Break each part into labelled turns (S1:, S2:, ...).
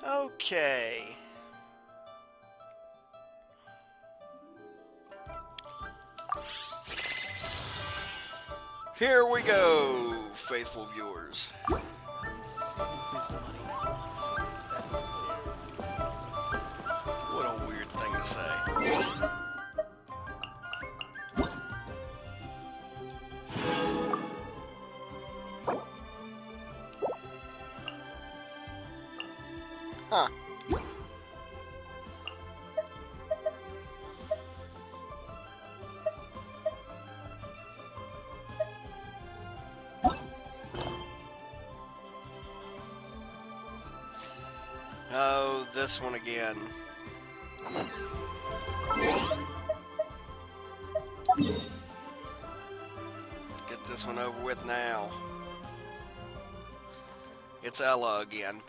S1: Okay. Here we go, faithful viewers. What a weird thing to say. Huh. Oh, this one again. Let's get this one over with now. It's Ella again.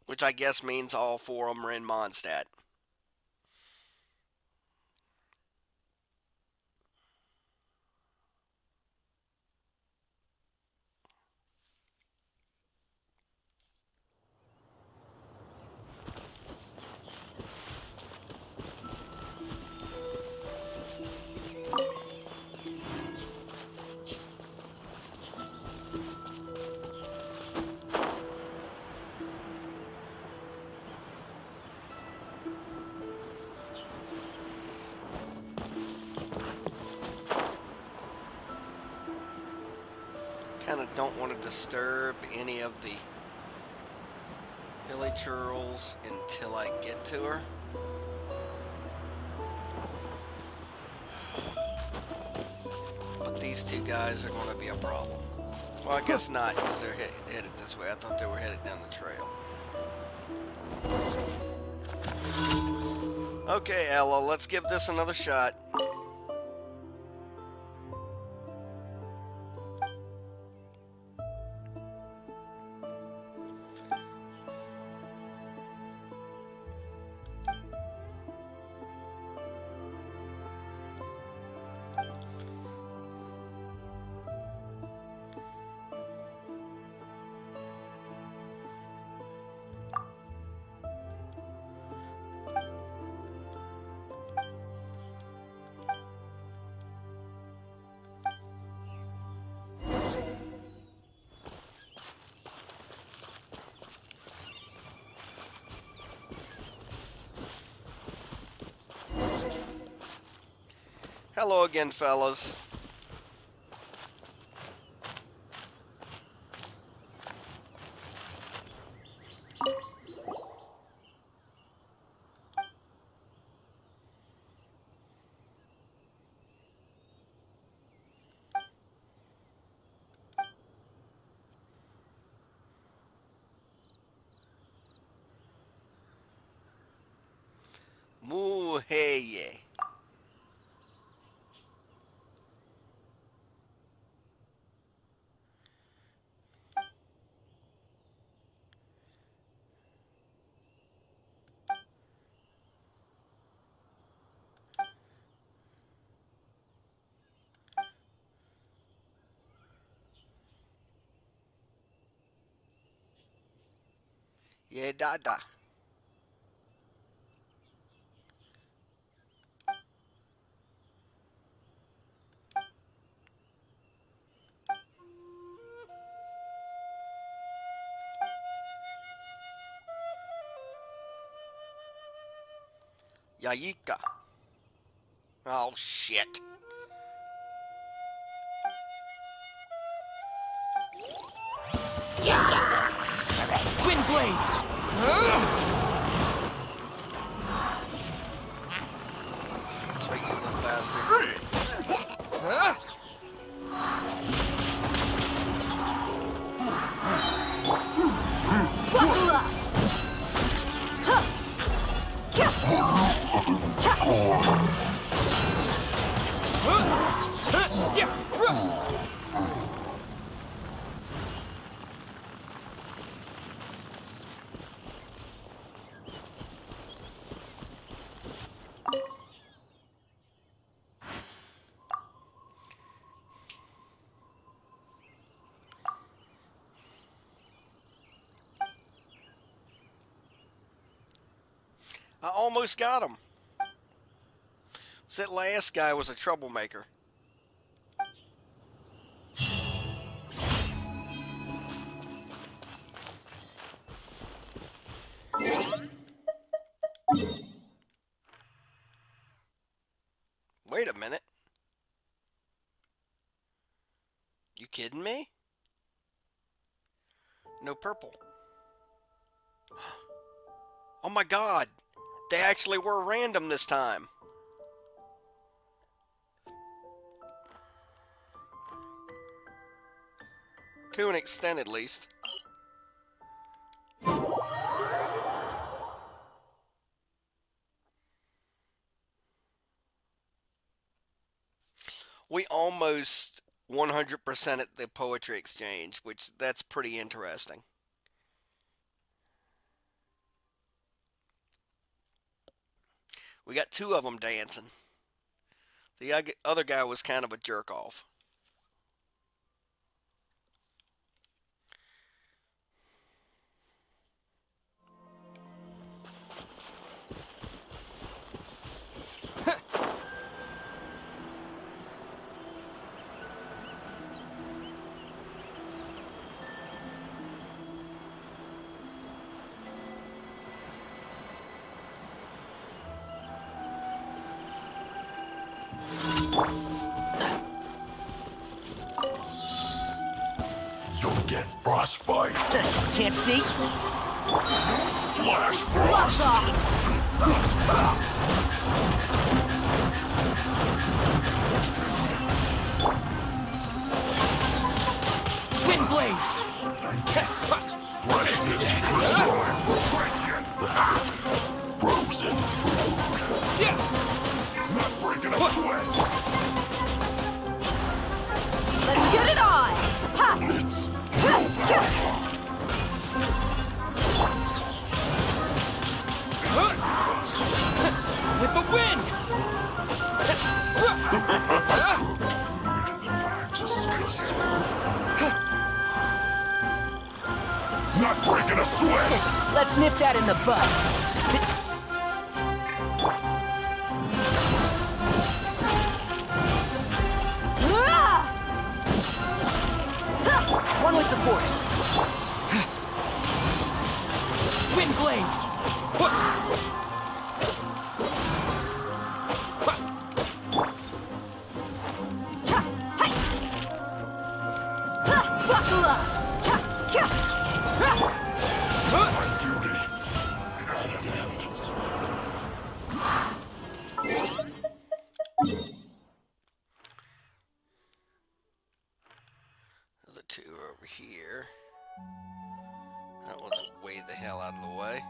S1: Which I guess means all four of them are in Mondstadt. Kind of don't want to disturb any of the hilly churls until I get to her. But these two guys are going to be a problem. Well, I guess not, because they're headed this way. I thought they were headed down the trail. Okay, Ella, let's give this another shot. Hello again, fellas. Muheye. Yeah, dada. Yayika. Oh, shit.
S2: Wind blade!
S1: Sweet, you little bastard. I almost got him. That last guy was a troublemaker. Wait a minute. You kidding me? No purple. Oh my god. They actually were random this time. To an extent, at least. We almost 100% at the poetry exchange, which that's pretty interesting. We got 2 of them dancing. The other guy was kind of a jerk off.
S3: You'll get frostbite.
S2: Can't see?
S3: Flash
S2: Gloves
S3: frost.
S2: off! Wind blade!
S3: Flesh is destroyed. Frozen food. Not breaking a sweat.
S4: Let's get it on! Ha!
S3: It's
S2: With the wind!
S3: disgusting. Not breaking a sweat.
S2: Let's nip that in the bud. One with the forest. Wind blade!
S4: Cha! Hi! Ha! Buckle up! Cha! Kya! Ha!
S3: My duty.
S1: The 2 are over here. That was way the hell out of the way.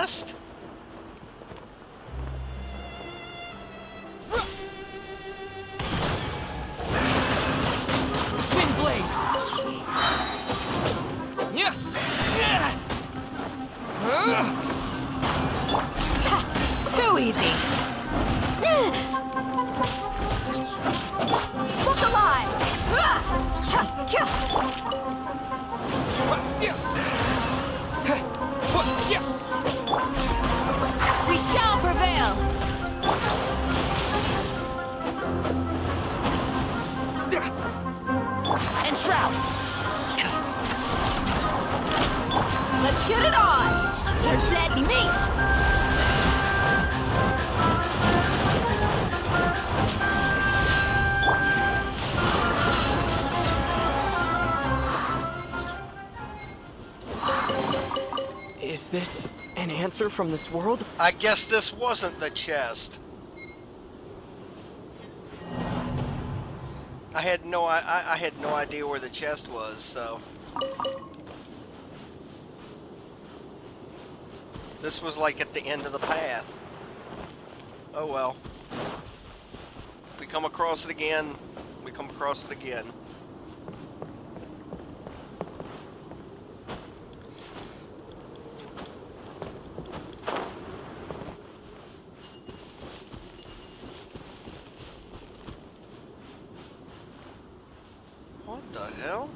S1: chest?
S2: Wind blade. Yeah.
S4: Too easy. Look alive. We shall prevail.
S2: And shroud.
S4: Let's get it on. You're dead meat.
S2: Is this an answer from this world?
S1: I guess this wasn't the chest. I had no idea where the chest was, so this was like at the end of the path. Oh well. If we come across it again, we come across it again. What the hell?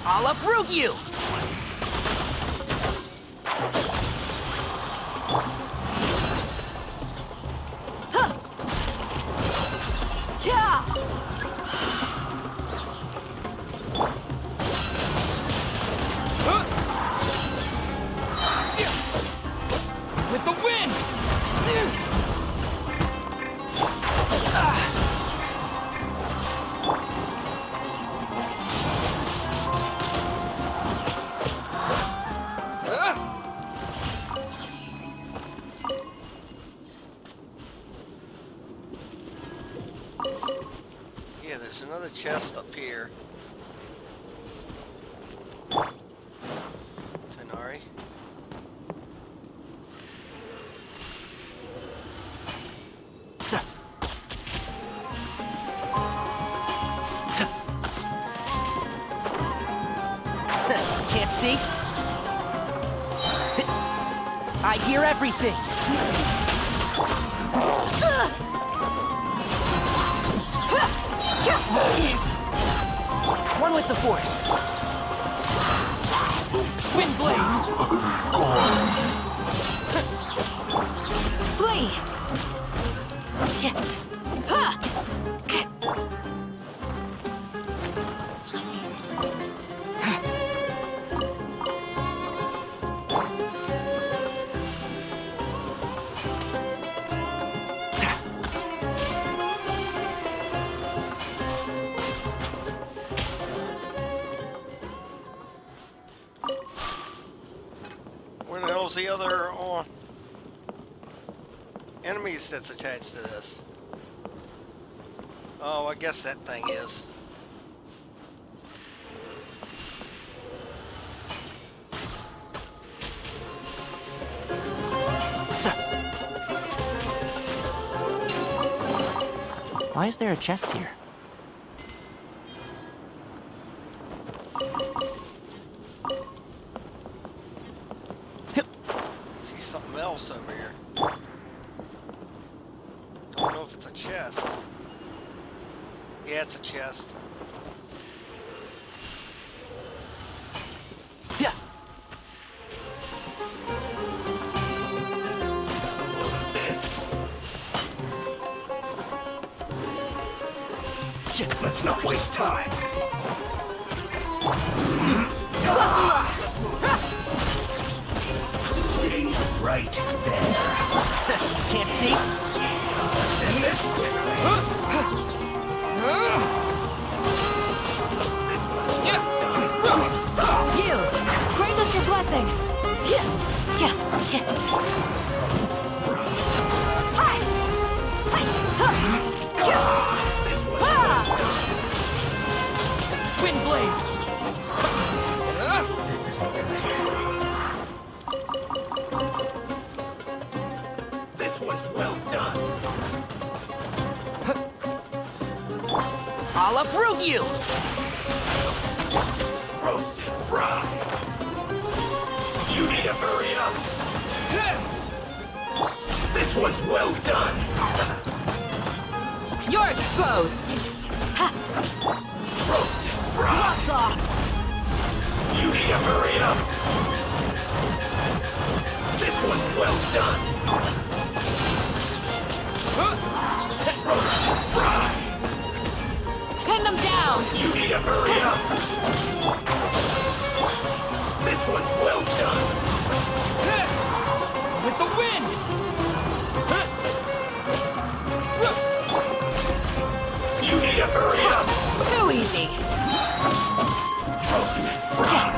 S2: I'll uproot you!
S4: Huh. Yeah.
S2: With the wind!
S1: Yeah, there's another chest up here. Tenari.
S2: Can't see? I hear everything! One with the force. Wind blade!
S4: Flee. Ha.
S1: Where the hell's the other enemies that's attached to this? Oh, I guess that thing is.
S2: Why is there a chest here?
S1: See something else over here. Don't know if it's a chest. Yeah, it's a chest.
S2: Yeah.
S3: Let's not waste time. Stay right there.
S2: Can't see?
S3: Send this quickly.
S4: Yield. Grant us your blessing. Hi. Hi. Huh. Ah.
S2: uproot you!
S3: Roasted fry. You need to hurry up. This one's well done.
S4: You're exposed.
S3: Roasted fry.
S4: Gloves off.
S3: You need to hurry up. This one's well done. Roasted fry.
S4: Pin them down.
S3: You need to hurry up. This one's well done.
S2: With the wind!
S3: You need to hurry up.
S4: Too easy.
S3: Roasted fry.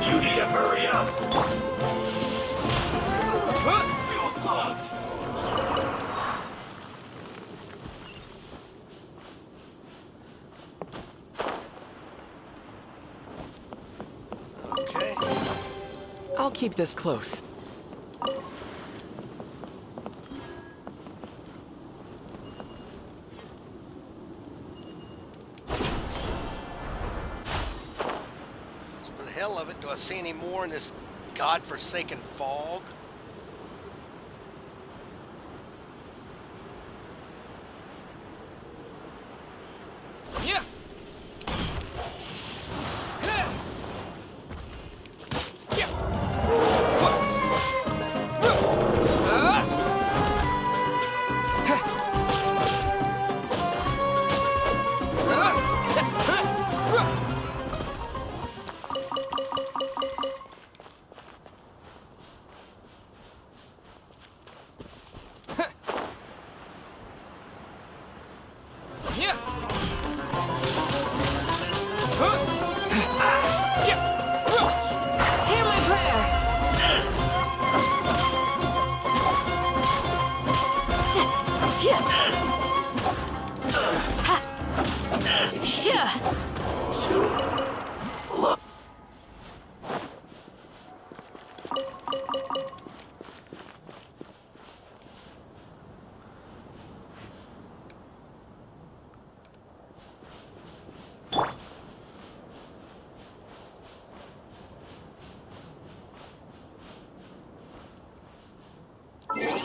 S3: You need to hurry up. Wheels clogged.
S1: Okay.
S2: I'll keep this close.
S1: For the hell of it, do I see any more in this godforsaken fog?
S2: Yeah!
S4: Hear my prayer.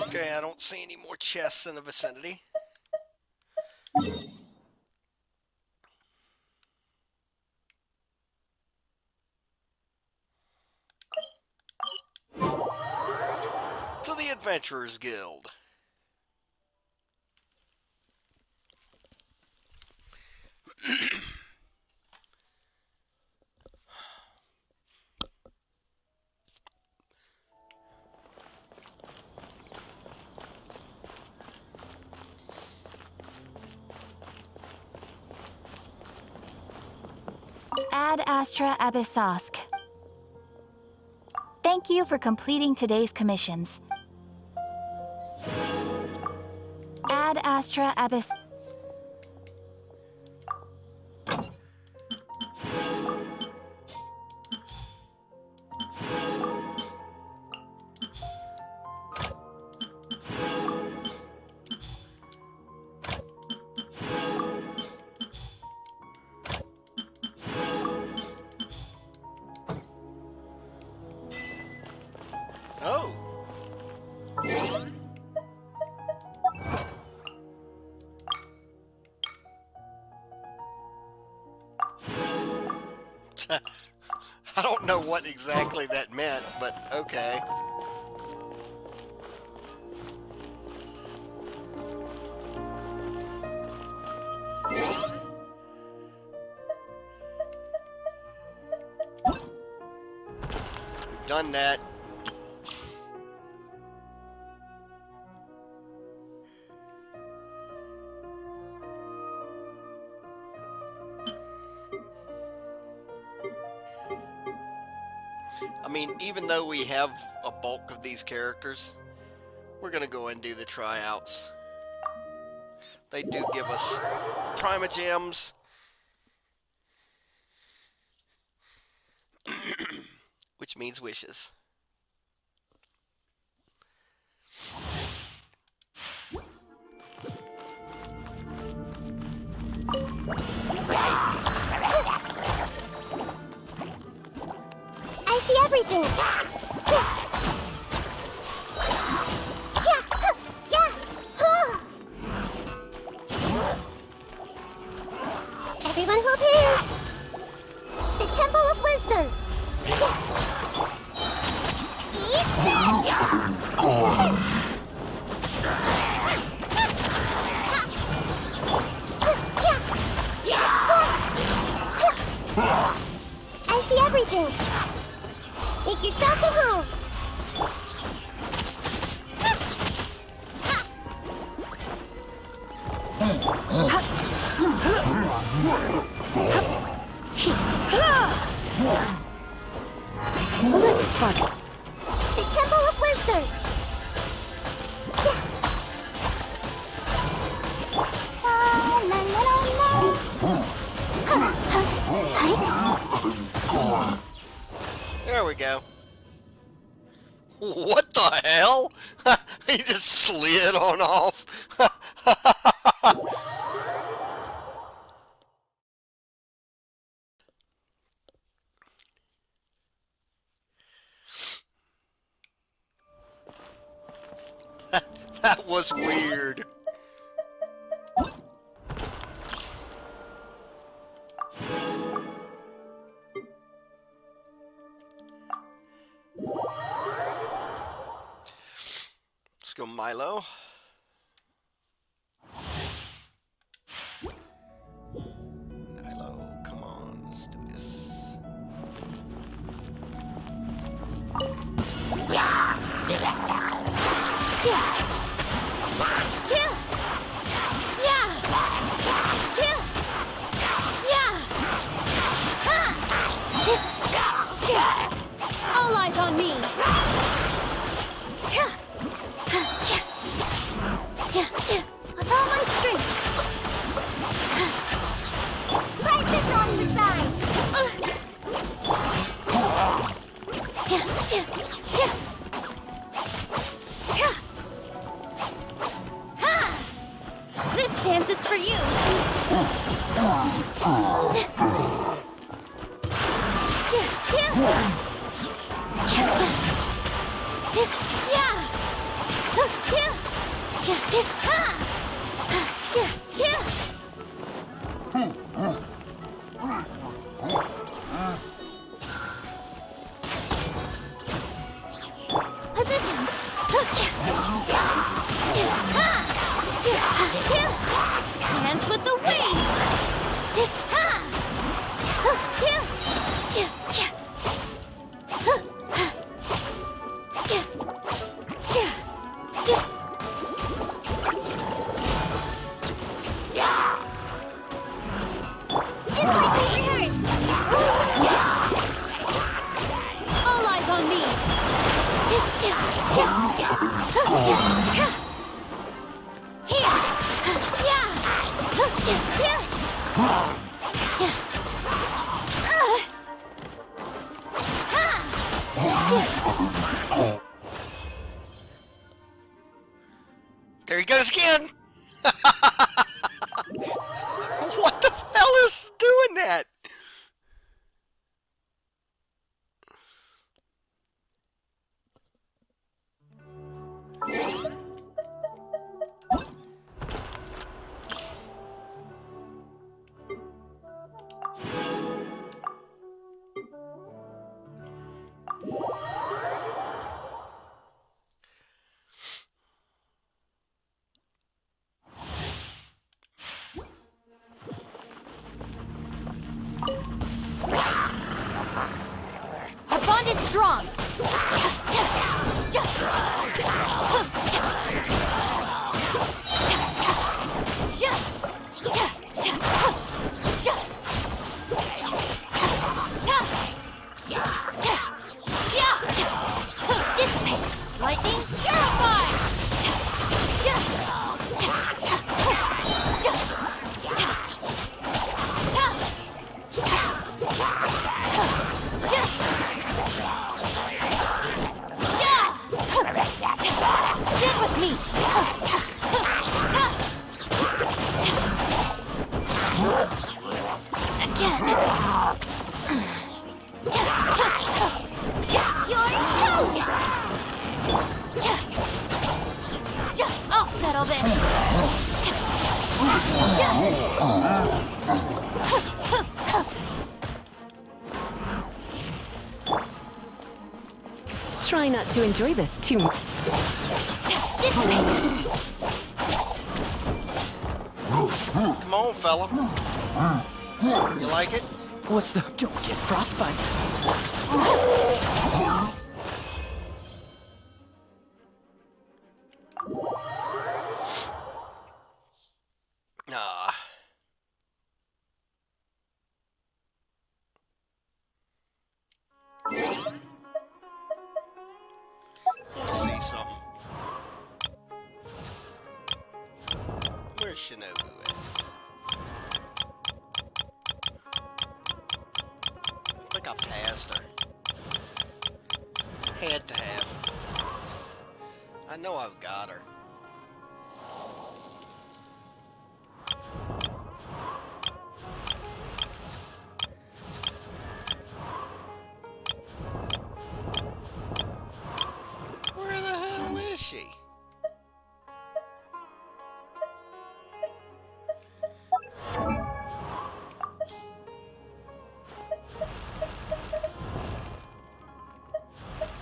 S1: Okay, I don't see any more chests in the vicinity. To the Adventurers Guild.
S5: Ad Astra Abyssosk. Thank you for completing today's commissions. Ad Astra Abyss.
S1: Oh. I don't know what exactly that meant, but okay. We've done that. I mean, even though we have a bulk of these characters, we're going to go and do the tryouts. They do give us Primogems. Which means wishes.
S6: I see everything. Everyone hold hands. The Temple of Wisdom. I see everything. Make yourself at home.
S4: Let's fuck.
S6: The Temple of Wisdom.
S1: There we go. What the hell? He just slid on off. That was weird. Let's go Milo. Milo, come on, let's do this.
S4: All eyes on me.
S6: With all my strength. Right this on the side.
S4: This dance is for you.
S6: Positions.
S4: Dance with the wings.
S6: Just like we rehearsed.
S4: All eyes on me.
S1: There he goes again! What the hell is doing that?
S4: Our bond is strong.
S6: Dissipate. Lightning, purify.
S4: Again. You're toast! I'll settle this.
S2: Try not to enjoy this too much.
S1: Come on, fella. You like it?
S2: What's the... Don't get frostbite.
S1: Ah. Let's see something. Where's Shinobu at? I think I passed her. Had to have. I know I've got her. Where the hell is she?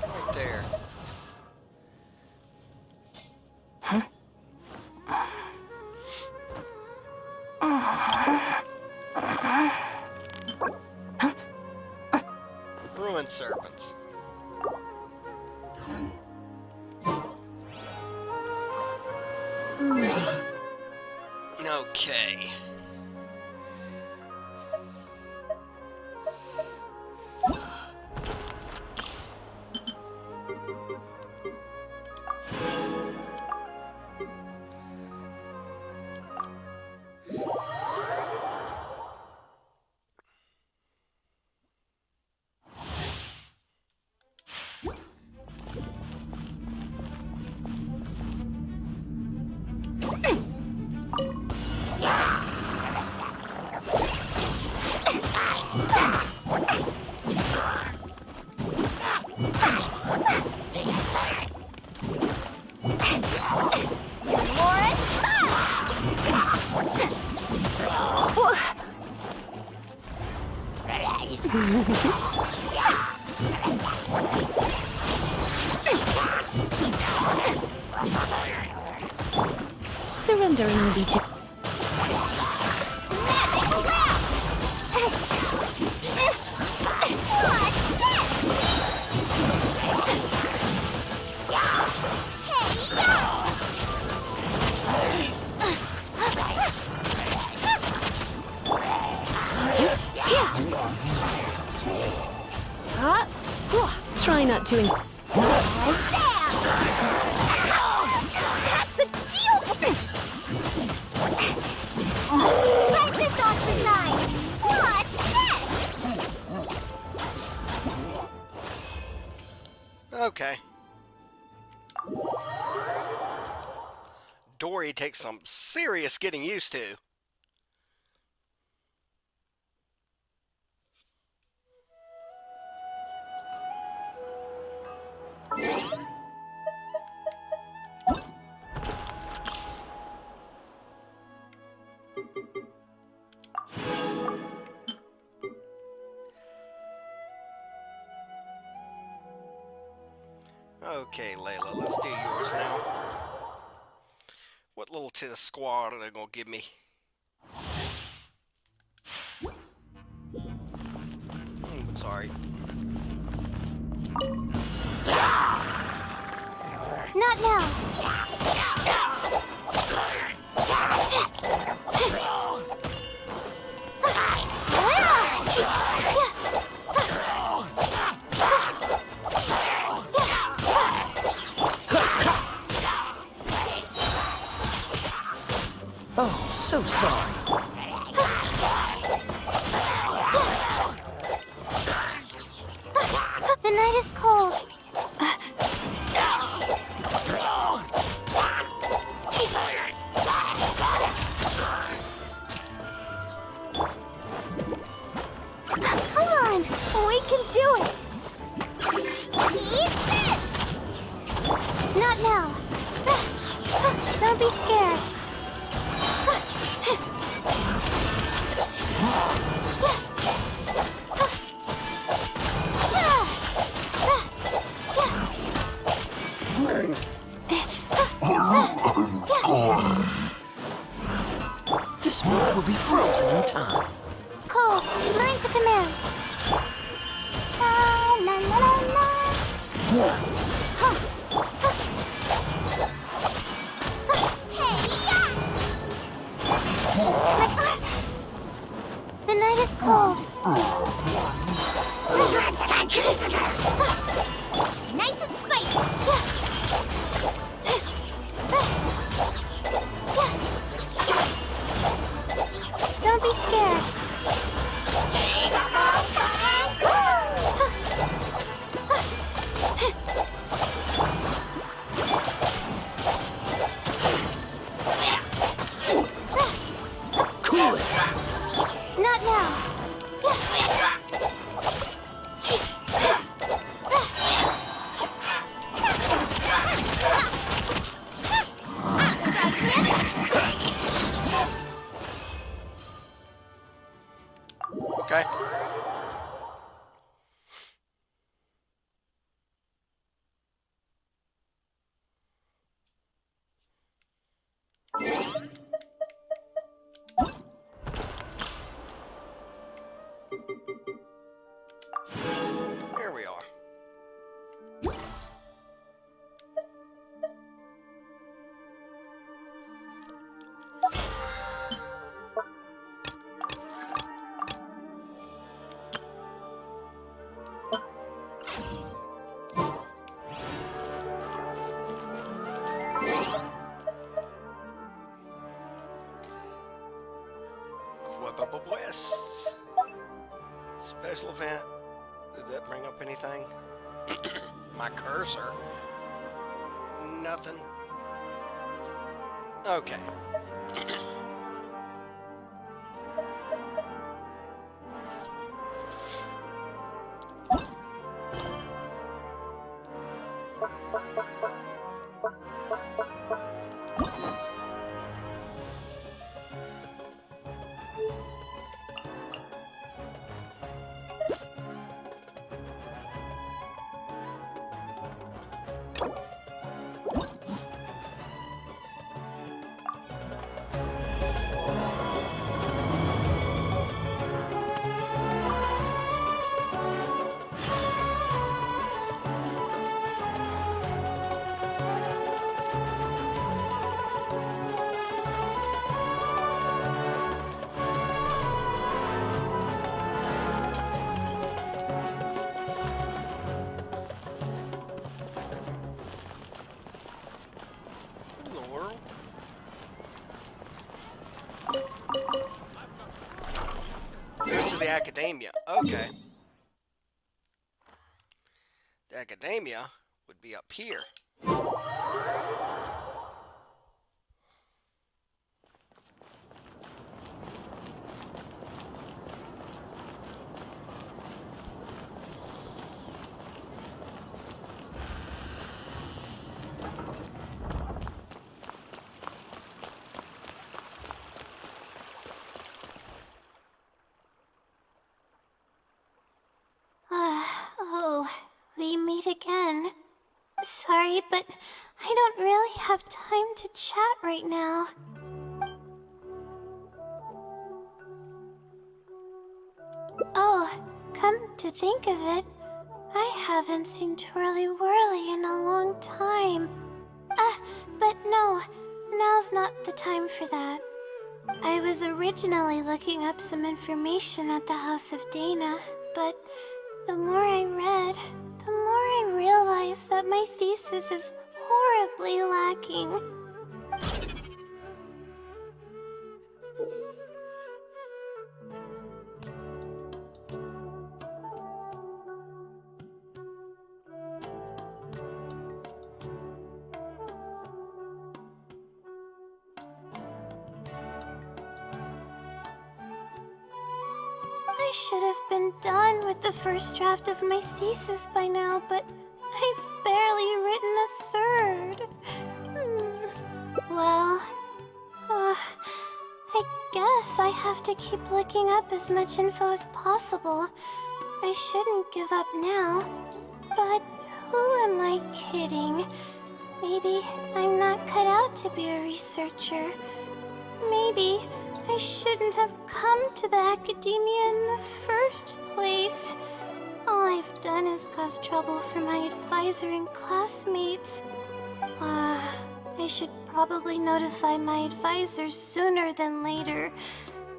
S1: Right there. Ruined serpents. Okay.
S2: Surrendering will be... Try not to...
S6: That's a deal! Wipe this off the side! What's this?
S1: Okay. Dory takes some serious getting used to. Okay, Layla, let's do yours now. What little to the squad are they gonna give me? Sorry.
S6: Not now!
S2: Oh, so sorry.
S6: can do it! Eat this! Not now. Don't be scared.
S2: This world will be frozen in time.
S6: Cole, learn to command. La la la la la. Huh. The night is cold. Nice and spicy. Don't be scared.
S2: Cool it.
S6: Not now.
S1: Okay. Here we are. Quibble West. Special event. Did that bring up anything? My cursor? Nothing. Okay. Academia. Okay. The Academia would be up here.
S6: Oh, we meet again. Sorry, but I don't really have time to chat right now. Oh, come to think of it, I haven't seen Twirly Whirly in a long time. But no, now's not the time for that. I was originally looking up some information at the House of Dana, but the more I read, the more I realized that my thesis is horribly lacking. I I should have been done with the first draft of my thesis by now, but I've barely written a third. Well, I guess I have to keep looking up as much info as possible. I shouldn't give up now. But who am I kidding? Maybe I'm not cut out to be a researcher. Maybe I shouldn't have come to the academia in the first place. All I've done is cause trouble for my advisor and classmates. I should probably notify my advisor sooner than later,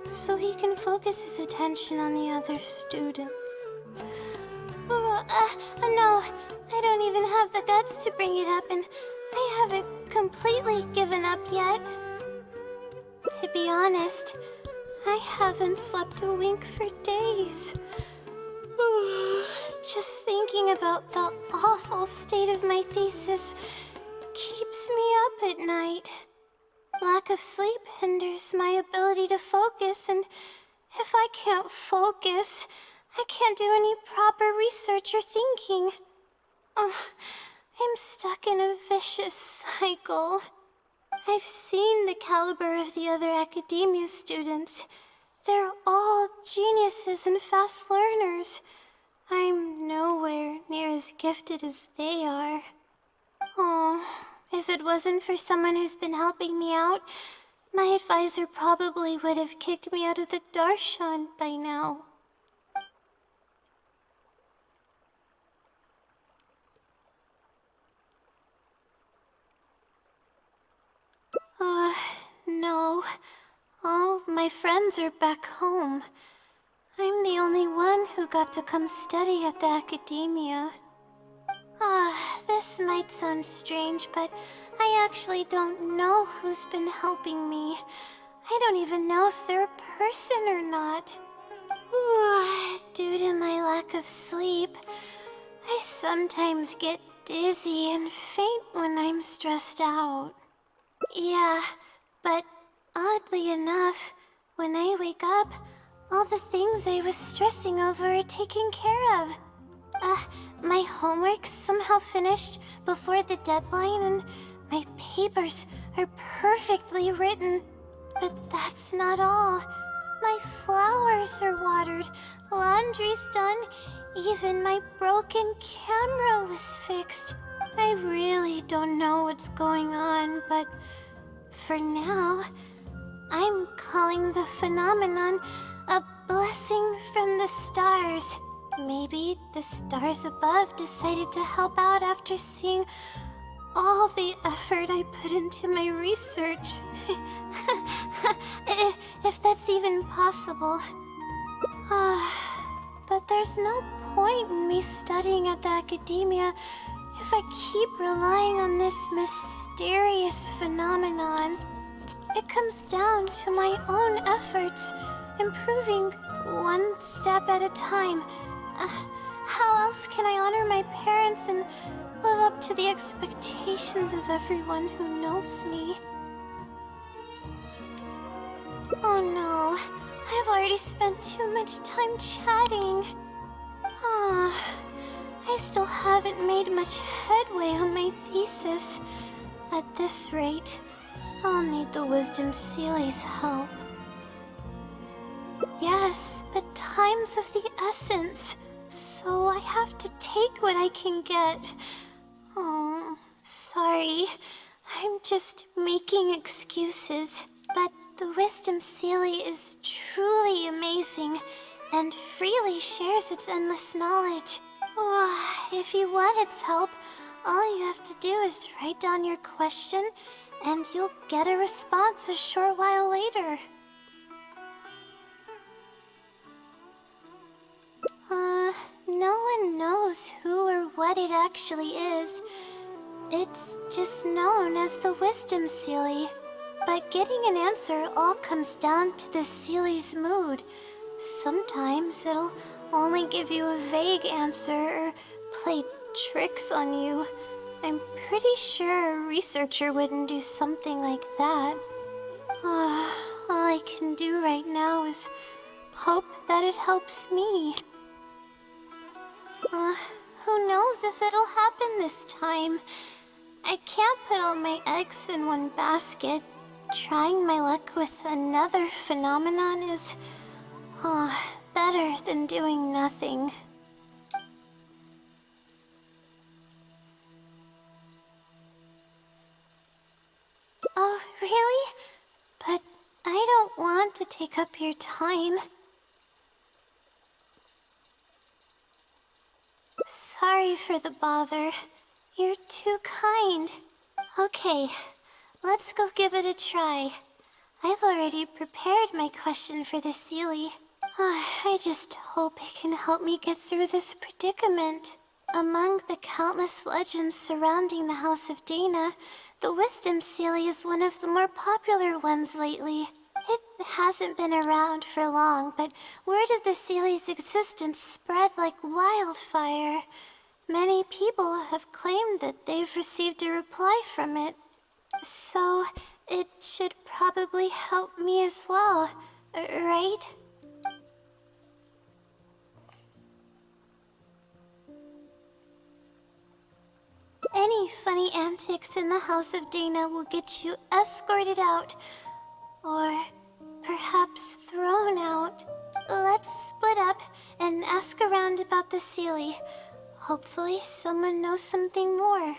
S6: so he can focus his attention on the other students. No, I don't even have the guts to bring it up, and I haven't completely given up yet. To be honest, I haven't slept a wink for days. Just thinking about the awful state of my thesis keeps me up at night. Lack of sleep hinders my ability to focus, and if I can't focus, I can't do any proper research or thinking. I'm stuck in a vicious cycle. I've seen the caliber of the other academia students. They're all geniuses and fast learners. I'm nowhere near as gifted as they are. Oh, if it wasn't for someone who's been helping me out, my advisor probably would have kicked me out of the Darshan by now. No. All my friends are back home. I'm the only one who got to come study at the academia. This might sound strange, but I actually don't know who's been helping me. I don't even know if they're a person or not. Due to my lack of sleep, I sometimes get dizzy and faint when I'm stressed out. Yeah, but oddly enough, when I wake up, all the things I was stressing over are taken care of. My homework's somehow finished before the deadline, and my papers are perfectly written. But that's not all. My flowers are watered, laundry's done, even my broken camera was fixed. I really don't know what's going on, but for now, I'm calling the phenomenon a blessing from the stars. Maybe the stars above decided to help out after seeing all the effort I put into my research. If that's even possible. But there's no point in me studying at the academia if I keep relying on this mysterious phenomenon. It comes down to my own efforts, improving one step at a time. How else can I honor my parents and live up to the expectations of everyone who knows me? Oh no, I've already spent too much time chatting. I still haven't made much headway on my thesis. At this rate, I'll need the Wisdom Seely's help. Yes, but time's of the essence, so I have to take what I can get. Oh, sorry. I'm just making excuses. But the Wisdom Seely is truly amazing and freely shares its endless knowledge. If you want its help, all you have to do is write down your question, and you'll get a response a short while later. No one knows who or what it actually is. It's just known as the Wisdom Seely. But getting an answer all comes down to the Seely's mood. Sometimes it'll only give you a vague answer or play tricks on you. I'm pretty sure a researcher wouldn't do something like that. All I can do right now is hope that it helps me. Who knows if it'll happen this time? I can't put all my eggs in one basket. Trying my luck with another phenomenon is, better than doing nothing. Oh, really? But I don't want to take up your time. Sorry for the bother. You're too kind. Okay, let's go give it a try. I've already prepared my question for the Seelie. I just hope it can help me get through this predicament. Among the countless legends surrounding the House of Dana, the Wisdom Seelie is one of the more popular ones lately. It hasn't been around for long, but word of the Seelie's existence spread like wildfire. Many people have claimed that they've received a reply from it. So, it should probably help me as well, right? Any funny antics in the House of Dana will get you escorted out. Or perhaps thrown out. Let's split up and ask around about the Seelie. Hopefully someone knows something more.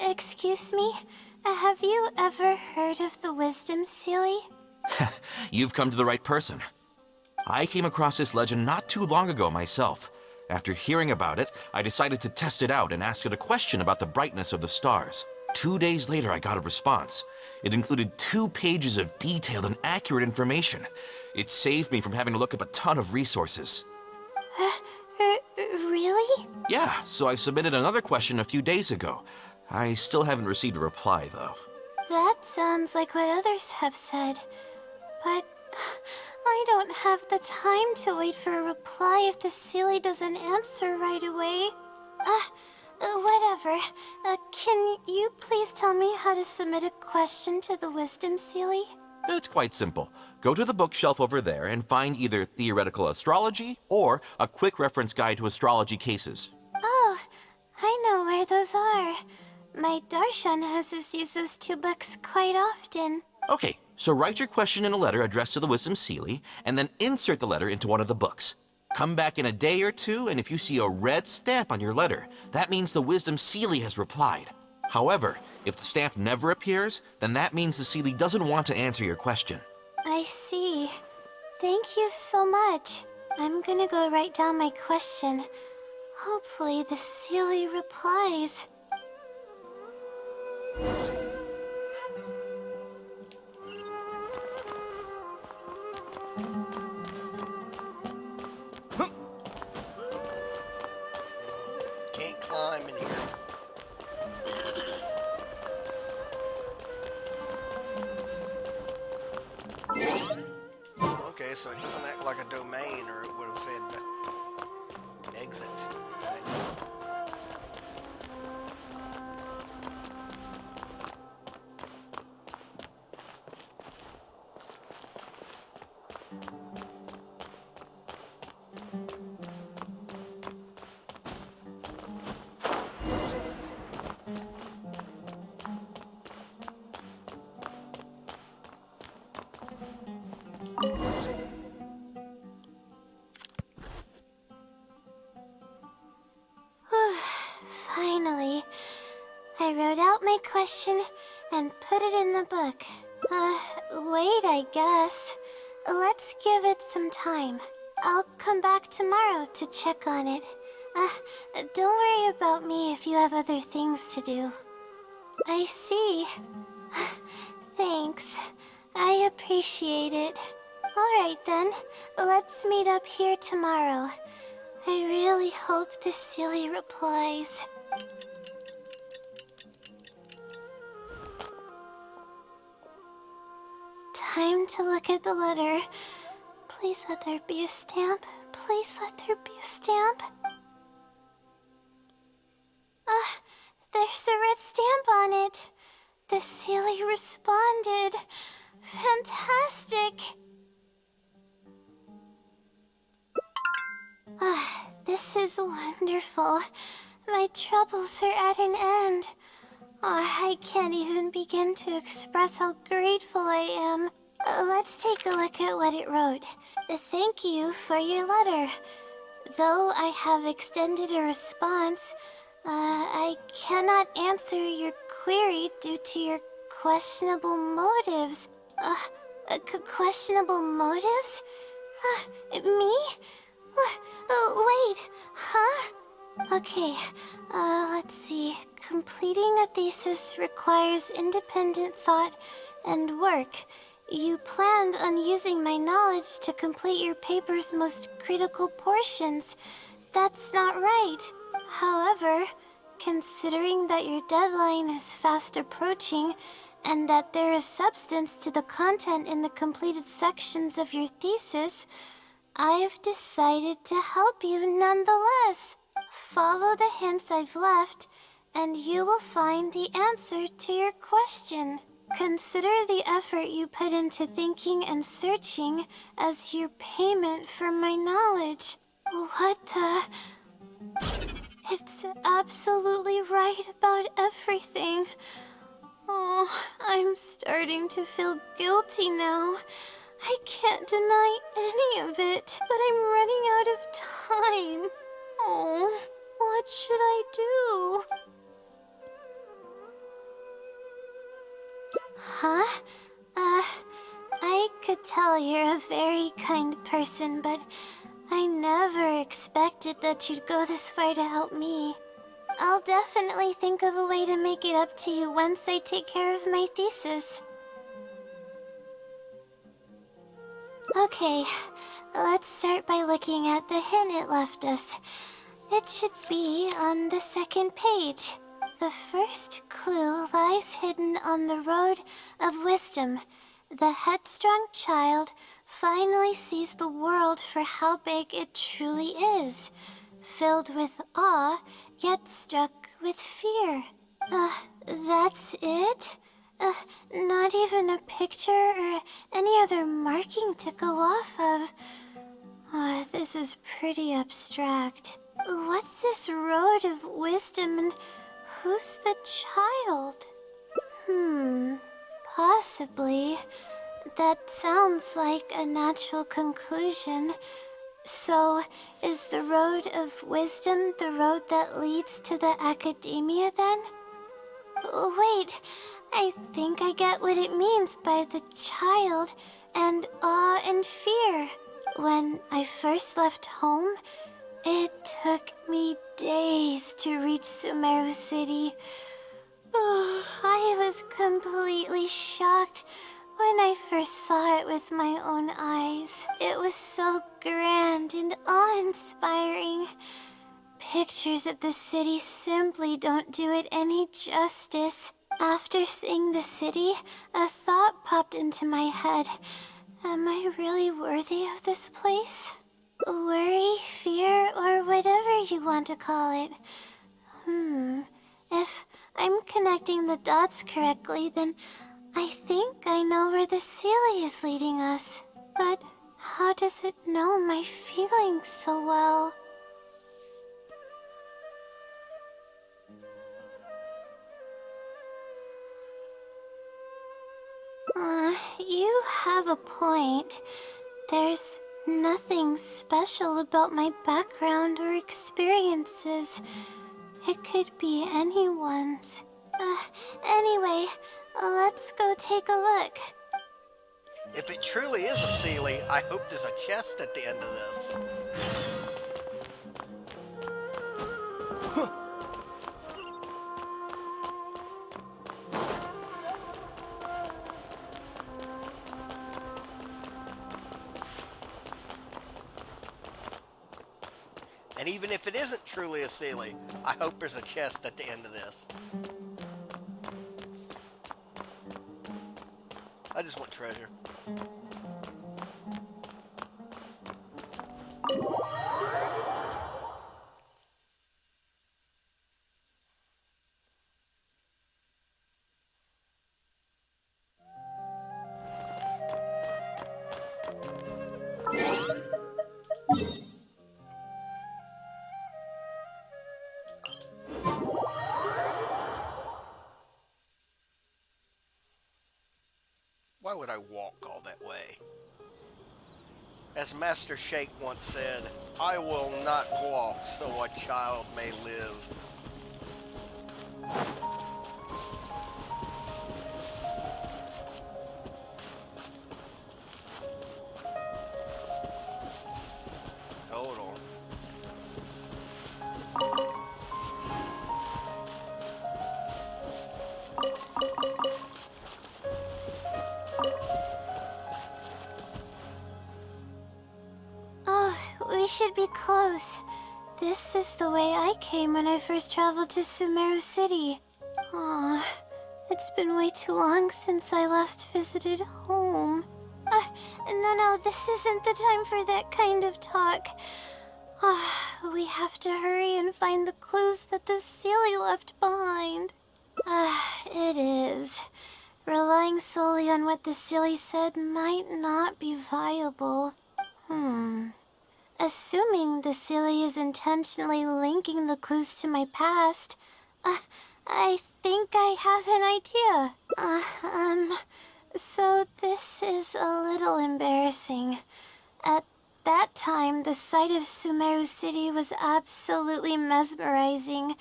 S6: Excuse me? Have you ever heard of the Wisdom Seelie?
S7: You've come to the right person. I came across this legend not too long ago myself. After hearing about it, I decided to test it out and ask it a question about the brightness of the stars. 2 days later, I got a response. It included 2 pages of detailed and accurate information. It saved me from having to look up a ton of resources.
S6: Really?
S7: Yeah, so I submitted another question a few days ago. I still haven't received a reply, though.
S6: That sounds like what others have said. But I don't have the time to wait for a reply if the Seelie doesn't answer right away. Whatever. Can you please tell me how to submit a question to the Wisdom Seelie?
S7: It's quite simple. Go to the bookshelf over there and find either Theoretical Astrology or a quick reference guide to astrology cases.
S6: Oh, I know where those are. My Darshan has us use those 2 books quite often.
S7: Okay, so write your question in a letter addressed to the Wisdom Seelie, and then insert the letter into one of the books. Come back in a day or 2, and if you see a red stamp on your letter, that means the Wisdom Seelie has replied. However, if the stamp never appears, then that means the Seelie doesn't want to answer your question.
S6: I see. Thank you so much. I'm gonna go write down my question. Hopefully the Seelie replies.
S1: Can't climb in here. Okay, so it doesn't act like a domain, or it would have fed the exit thing.
S6: Finally, I wrote out my question and put it in the book. Wait, I guess. Let's give it some time. I'll come back tomorrow to check on it. Don't worry about me if you have other things to do. I see. Thanks. I appreciate it. Alright then, let's meet up here tomorrow. I really hope the silly replies. Time to look at the letter. Please let there be a stamp. Please let there be a stamp. There's a red stamp on it. The silly responded. Fantastic. This is wonderful. My troubles are at an end. I can't even begin to express how grateful I am. Let's take a look at what it wrote. Thank you for your letter. Though I have extended a response, I cannot answer your query due to your questionable motives. Questionable motives? Me? Wait, huh? Okay, let's see. Completing a thesis requires independent thought and work. You planned on using my knowledge to complete your paper's most critical portions. That's not right. However, considering that your deadline is fast approaching, and that there is substance to the content in the completed sections of your thesis, I've decided to help you nonetheless. Follow the hints I've left, and you will find the answer to your question. Consider the effort you put into thinking and searching as your payment for my knowledge. What the... It's absolutely right about everything. Oh, I'm starting to feel guilty now. I can't deny any of it, but I'm running out of time. Oh, what should I do? Huh? I could tell you're a very kind person, but I never expected that you'd go this far to help me. I'll definitely think of a way to make it up to you once I take care of my thesis. Okay, let's start by looking at the hint it left us. It should be on the second page. The first clue lies hidden on the road of wisdom. The headstrong child finally sees the world for how big it truly is, filled with awe, yet struck with fear. That's it? Not even a picture or any other marking to go off of. This is pretty abstract. What's this road of wisdom and who's the child? Possibly. That sounds like a natural conclusion. So, is the road of wisdom the road that leads to the academia then? Wait, I think I get what it means by the child and awe and fear. When I first left home, it took me days to reach Sumeru City. I was completely shocked when I first saw it with my own eyes. It was so grand and awe-inspiring. Pictures of the city simply don't do it any justice. After seeing the city, a thought popped into my head. Am I really worthy of this place? Worry, fear, or whatever you want to call it. If I'm connecting the dots correctly, then I think I know where the Sealy is leading us. But how does it know my feelings so well? You have a point. There's nothing special about my background or experiences. It could be anyone's. Anyway, let's go take a look.
S1: If it truly is a Sealy, I hope there's a chest at the end of this. And even if it isn't truly a Sealy, I hope there's a chest at the end of this. I just want treasure. Why would I walk all that way? As Master Shake once said, I will not walk so a child may live. Hold on.
S6: Oh, we should be close. This is the way I came when I first traveled to Sumeru City. Aw, it's been way too long since I last visited home. No, this isn't the time for that kind of talk. We have to hurry and find the clues that the Sealy left behind. It is. Relying solely on what the Sealy said might not be viable. Assuming the Sealy is intentionally linking the clues to my past, I think I have an idea. So this is a little embarrassing. At that time, the sight of Sumeru City was absolutely mesmerizing.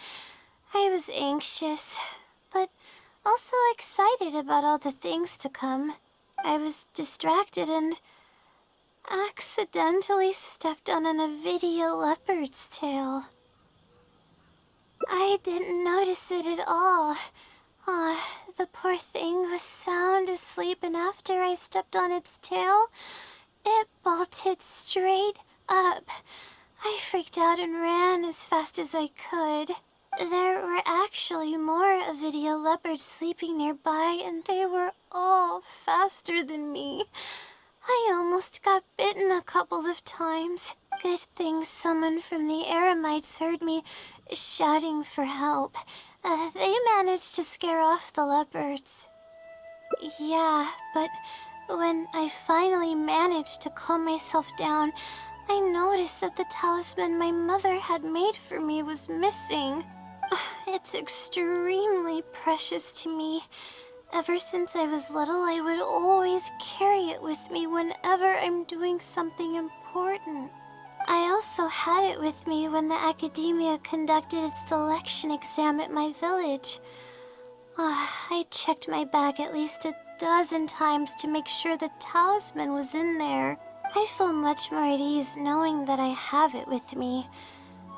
S6: I was anxious, but also excited about all the things to come. I was distracted and accidentally stepped on an Avidia leopard's tail. I didn't notice it at all. The poor thing was sound asleep, and after I stepped on its tail, it bolted straight up. I freaked out and ran as fast as I could. There were actually more Avidia leopards sleeping nearby, and they were all faster than me. I almost got bitten a couple of times. Good thing someone from the Eremites heard me shouting for help. They managed to scare off the leopards. Yeah, but when I finally managed to calm myself down, I noticed that the talisman my mother had made for me was missing. It's extremely precious to me. Ever since I was little, I would always carry it with me whenever I'm doing something important. I also had it with me when the academia conducted its selection exam at my village. I checked my bag at least a dozen times to make sure the talisman was in there. I feel much more at ease knowing that I have it with me.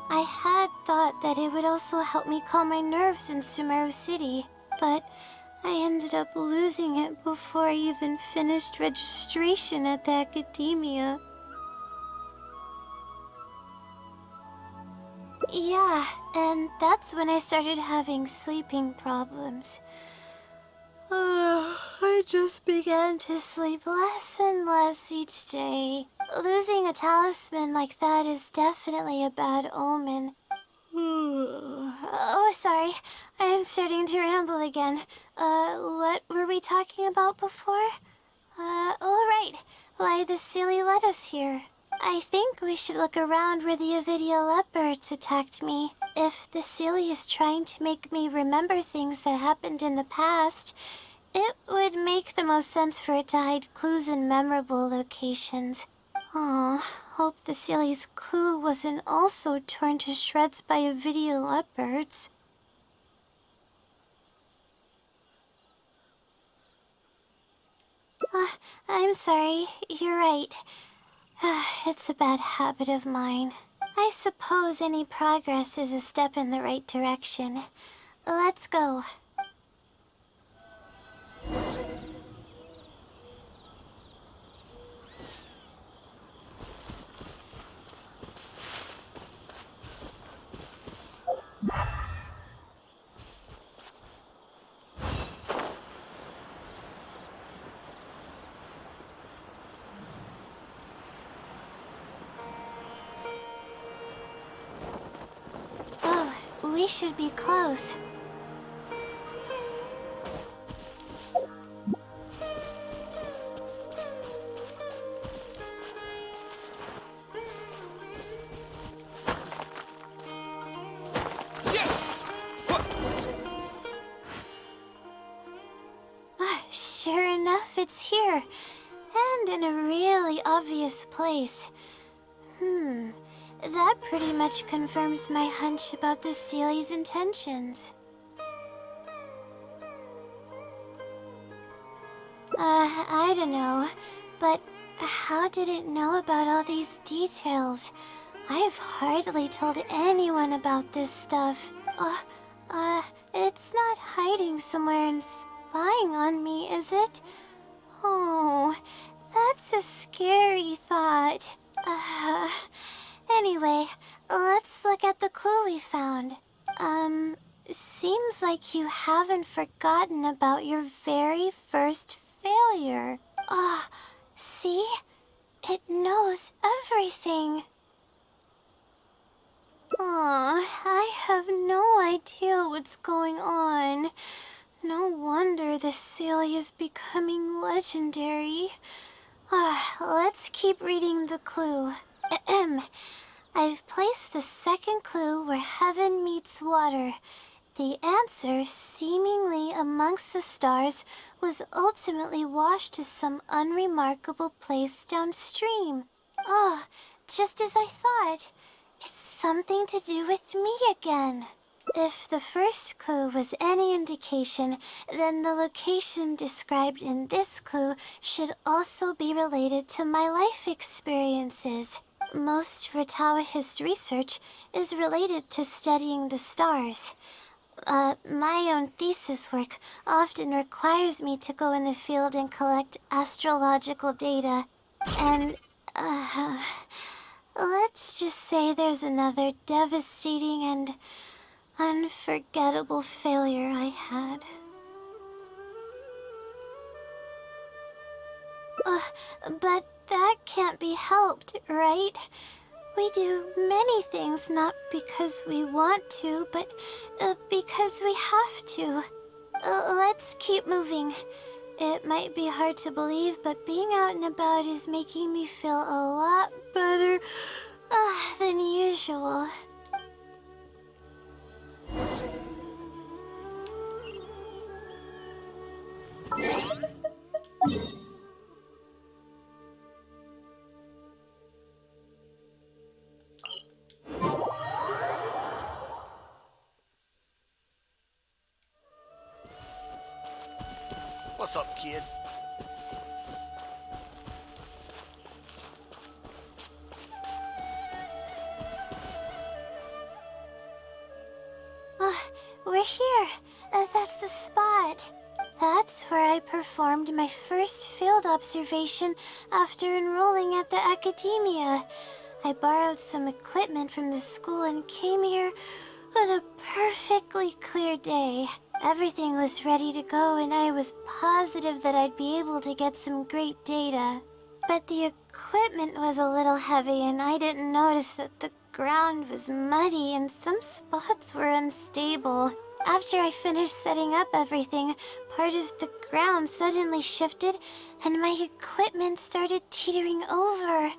S6: I had thought that it would also help me calm my nerves in Sumeru City, but I ended up losing it before I even finished registration at the academia. Yeah, and that's when I started having sleeping problems. I just began to sleep less and less each day. Losing a talisman like that is definitely a bad omen. Oh, sorry. I'm starting to ramble again. What were we talking about before? Oh, right. Why the Sealy led us here. I think we should look around where the Avidia leopards attacked me. If the Sealy is trying to make me remember things that happened in the past, it would make the most sense for it to hide clues in memorable locations. Hope the Sealy's clue wasn't also torn to shreds by Avidia leopards. I'm sorry. You're right. It's a bad habit of mine. I suppose any progress is a step in the right direction. Let's go. Oh, we should be close. Sure enough, it's here. And in a really obvious place. That pretty much confirms my hunch about the Sealy's intentions. I don't know, but how did it know about all these details? I've hardly told anyone about this stuff. It's not hiding somewhere and spying on me, is it? Oh, that's a scary thought. Anyway, let's look at the clue we found. Seems like you haven't forgotten about your very first failure. See? It knows everything. I have no idea what's going on. No wonder the Celia is becoming legendary. Let's keep reading the clue. I've placed the second clue where heaven meets water. The answer, seemingly amongst the stars, was ultimately washed to some unremarkable place downstream. Just as I thought. It's something to do with me again. If the first clue was any indication, then the location described in this clue should also be related to my life experiences. Most Ratawahist research is related to studying the stars. My own thesis work often requires me to go in the field and collect astrological data. And, let's just say there's another devastating and unforgettable failure I had. But that can't be helped, right? We do many things not because we want to, but because we have to. Let's keep moving. It might be hard to believe, but being out and about is making me feel a lot better than usual.
S1: What's up, kid?
S6: We're here. That's the spot. That's where I performed my first field observation after enrolling at the academia. I borrowed some equipment from the school and came here on a perfectly clear day. Everything was ready to go and I was positive that I'd be able to get some great data. But the equipment was a little heavy and I didn't notice that the ground was muddy and some spots were unstable. After I finished setting up everything, part of the ground suddenly shifted and my equipment started teetering over.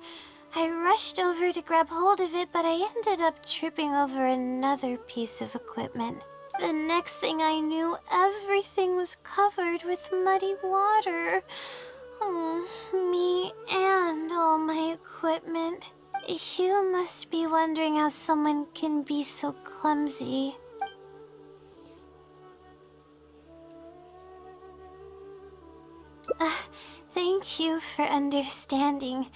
S6: I rushed over to grab hold of it, but I ended up tripping over another piece of equipment. The next thing I knew, everything was covered with muddy water. Me and all my equipment. You must be wondering how someone can be so clumsy. Thank Thank you for understanding.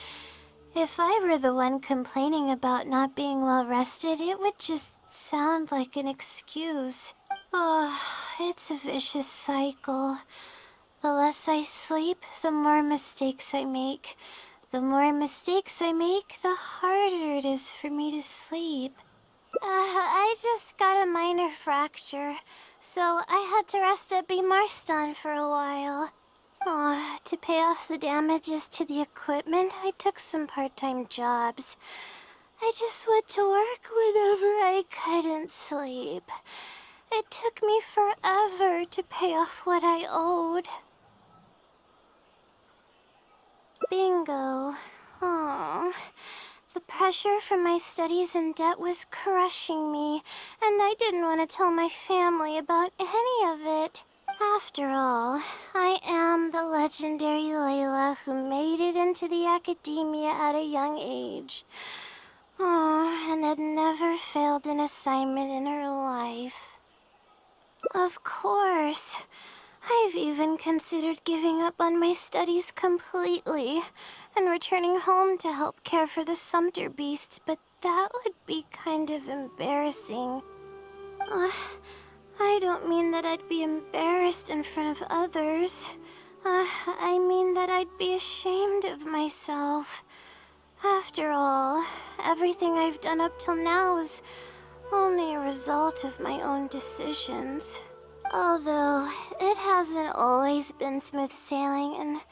S6: If I were the one complaining about not being well rested, it would just sound like an excuse. Oh, it's a vicious cycle. The less I sleep, the more mistakes I make. The more mistakes I make, the harder it is for me to sleep. I just got a minor fracture, so I had to rest at B. Marston for a while. To pay off the damages to the equipment, I took some part-time jobs. I just went to work whenever I couldn't sleep. It took me forever to pay off what I owed. Bingo. Aww. The pressure from my studies and debt was crushing me, and I didn't want to tell my family about any of it. After all, I am the legendary Layla who made it into the academia at a young age. And had never failed an assignment in her life. Of course, I've even considered giving up on my studies completely and returning home to help care for the Sumter beast, but that would be kind of embarrassing. I don't mean that I'd be embarrassed in front of others. I mean that I'd be ashamed of myself. After all, everything I've done up till now is only a result of my own decisions. Although, it hasn't always been smooth sailing, and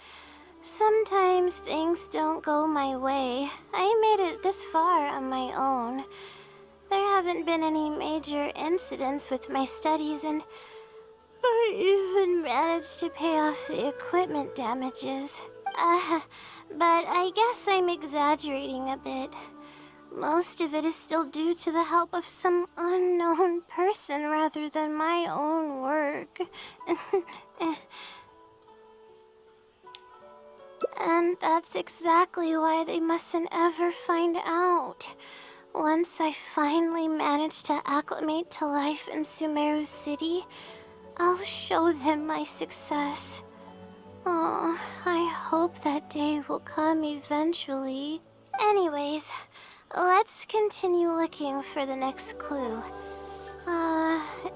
S6: sometimes things don't go my way. I made it this far on my own. There haven't been any major incidents with my studies, and I even managed to pay off the equipment damages. But I guess I'm exaggerating a bit. Most of it is still due to the help of some unknown person rather than my own work. And that's exactly why they mustn't ever find out. Once I finally manage to acclimate to life in Sumeru City, I'll show them my success. Oh, I hope that day will come eventually. Anyways, let's continue looking for the next clue.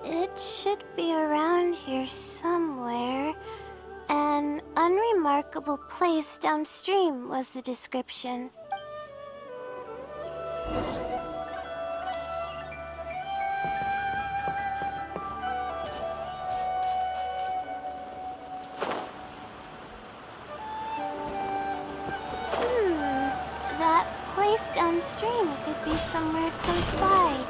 S6: It should be around here somewhere. An unremarkable place downstream was the description. That place downstream could be somewhere close by.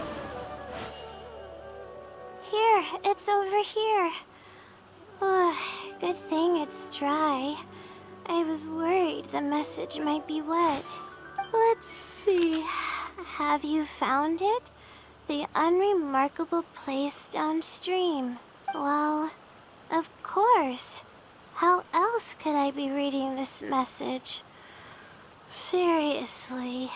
S6: Here, it's over here. Good thing it's dry. I was worried the message might be wet. Let's see. Have you found it? The unremarkable place downstream. Well, of course. How else could I be reading this message? Seriously.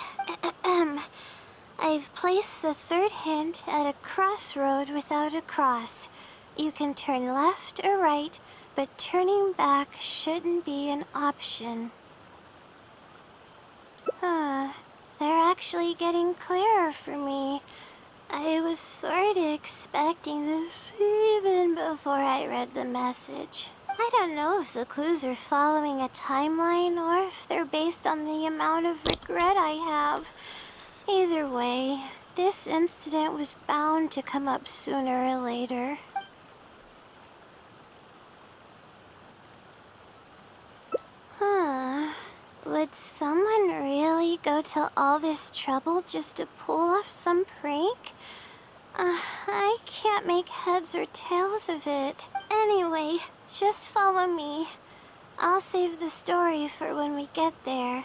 S6: I've placed the third hint at a crossroad without a cross. You can turn left or right, but turning back shouldn't be an option. They're actually getting clearer for me. I was sort of expecting this even before I read the message. I don't know if the clues are following a timeline or if they're based on the amount of regret I have. Either way, this incident was bound to come up sooner or later. Would someone really go to all this trouble just to pull off some prank? I can't make heads or tails of it. Anyway, just follow me. I'll save the story for when we get there.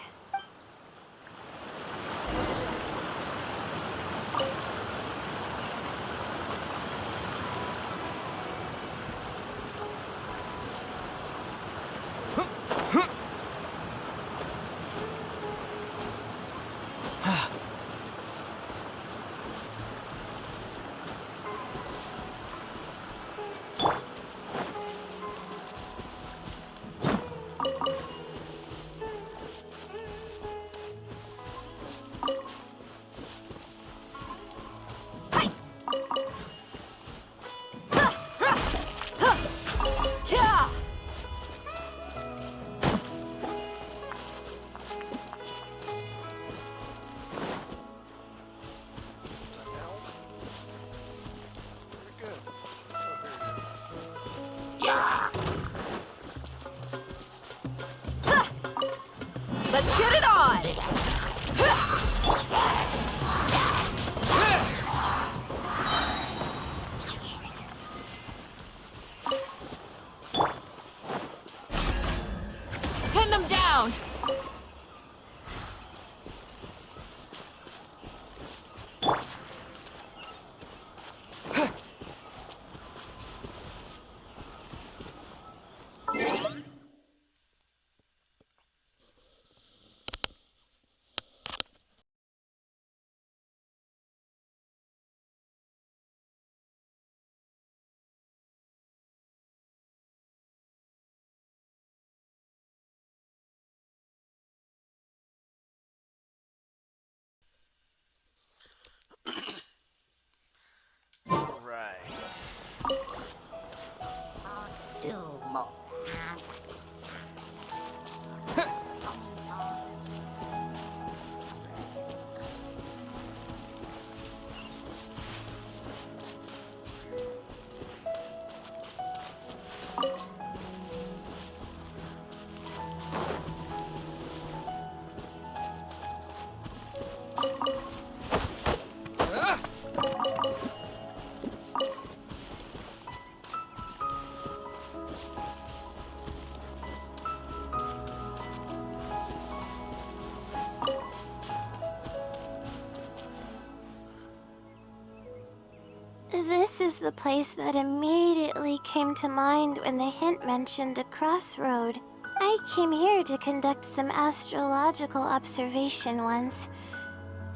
S6: This is the place that immediately came to mind when the hint mentioned a crossroad. I came here to conduct some astrological observation once.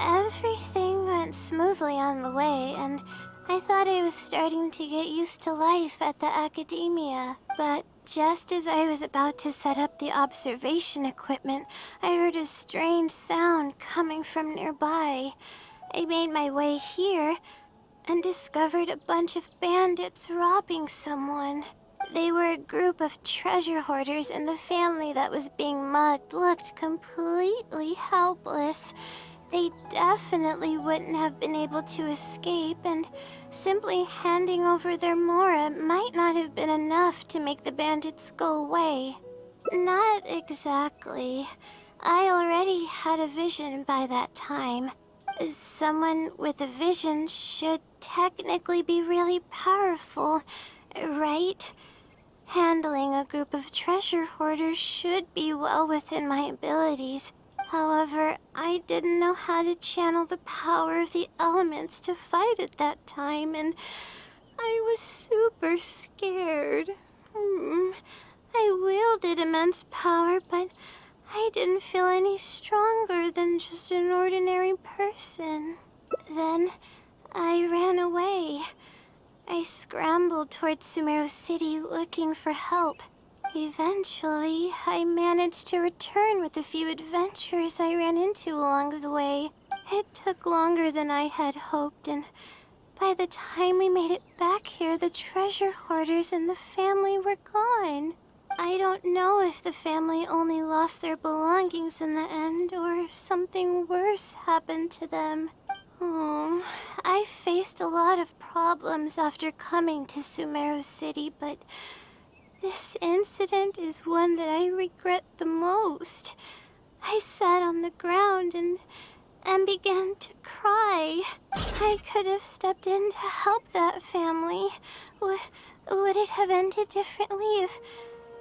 S6: Everything went smoothly on the way, and I thought I was starting to get used to life at the academia. But just as I was about to set up the observation equipment, I heard a strange sound coming from nearby. I made my way here and discovered a bunch of bandits robbing someone. They were a group of treasure hoarders, and the family that was being mugged looked completely helpless. They definitely wouldn't have been able to escape, and simply handing over their Mora might not have been enough to make the bandits go away. Not exactly. I already had a vision by that time. Someone with a vision should technically be really powerful, right? Handling a group of treasure hoarders should be well within my abilities. However, I didn't know how to channel the power of the elements to fight at that time, and I was super scared. I wielded immense power, but I didn't feel any stronger than just an ordinary person. Then, I ran away. I scrambled towards Sumeru City looking for help. Eventually, I managed to return with a few adventurers I ran into along the way. It took longer than I had hoped, and by the time we made it back here, the treasure hoarders and the family were gone. I don't know if the family only lost their belongings in the end, or if something worse happened to them. I faced a lot of problems after coming to Sumeru City, but this incident is one that I regret the most. I sat on the ground and began to cry. I could have stepped in to help that family. Would it have ended differently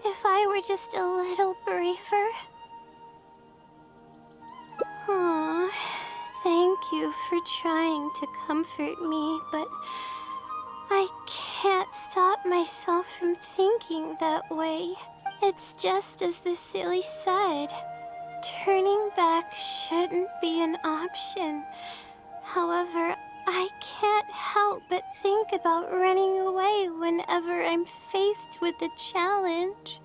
S6: if I were just a little braver? Aw, thank you for trying to comfort me, but I can't stop myself from thinking that way. It's just as the silly said. Turning back shouldn't be an option. However, I can't help but think about running away whenever I'm faced with a challenge.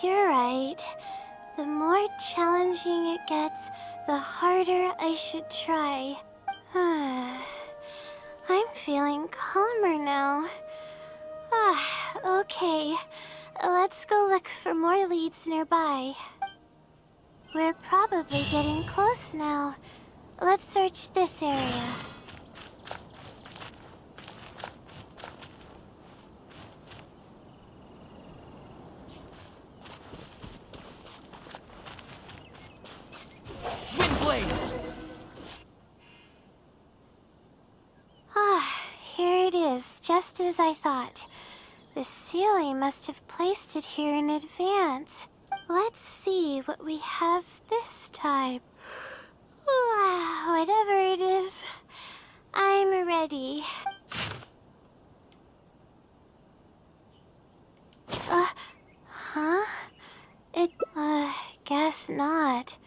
S6: You're right. The more challenging it gets, the harder I should try. I'm feeling calmer now. Okay. Let's go look for more leads nearby. We're probably getting close now. Let's search this area.
S2: Windblade!
S6: Here it is, just as I thought. The Sealy must have placed it here in advance. Let's see what we have this time. Whatever it is, I'm ready. Huh? Guess not.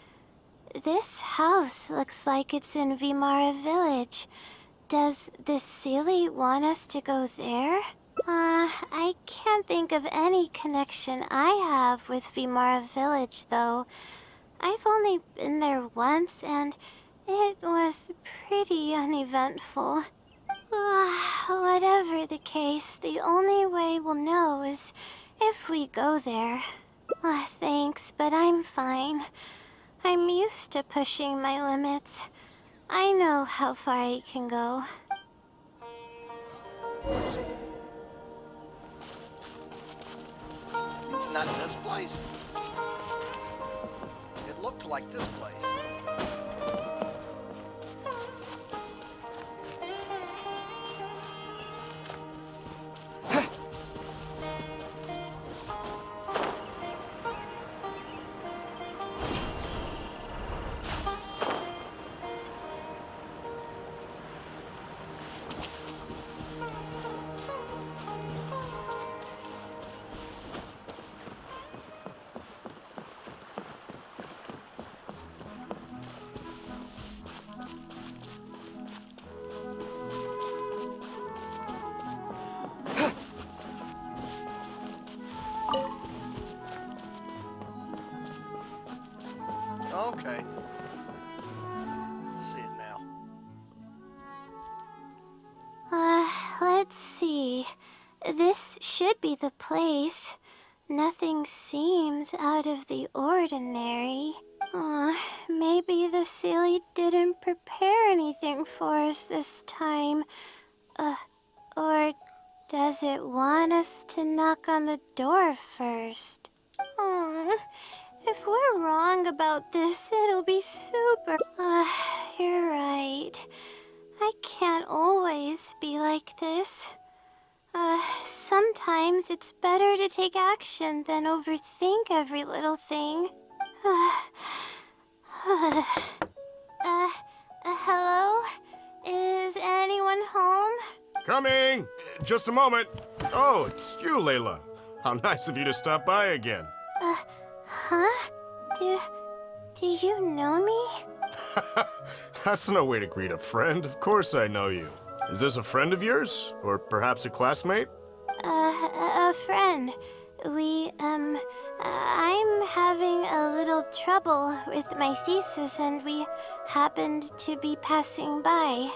S6: This house looks like it's in Vimara Village. Does the Sealy want us to go there? I can't think of any connection I have with Vimara Village, though. I've only been there once, and it was pretty uneventful. Whatever the case, the only way we'll know is if we go there. Thanks, but I'm fine. I'm used to pushing my limits. I know how far I can go.
S1: It's not this place. It looked like this place.
S6: let's see. This should be the place. Nothing seems out of the ordinary. Maybe the Silly didn't prepare anything for us this time. Or does it want us to knock on the door first? If we're wrong about this, it'll be super... you're right. I can't always be like this. Sometimes it's better to take action than overthink every little thing. Hello? Is anyone home?
S8: Coming! Just a moment. Oh, it's you, Layla. How nice of you to stop by again.
S6: Huh? Do you know me?
S8: That's no way to greet a friend. Of course I know you. Is this a friend of yours? Or perhaps a classmate?
S6: A friend. I'm having a little trouble with my thesis and we happened to be passing by.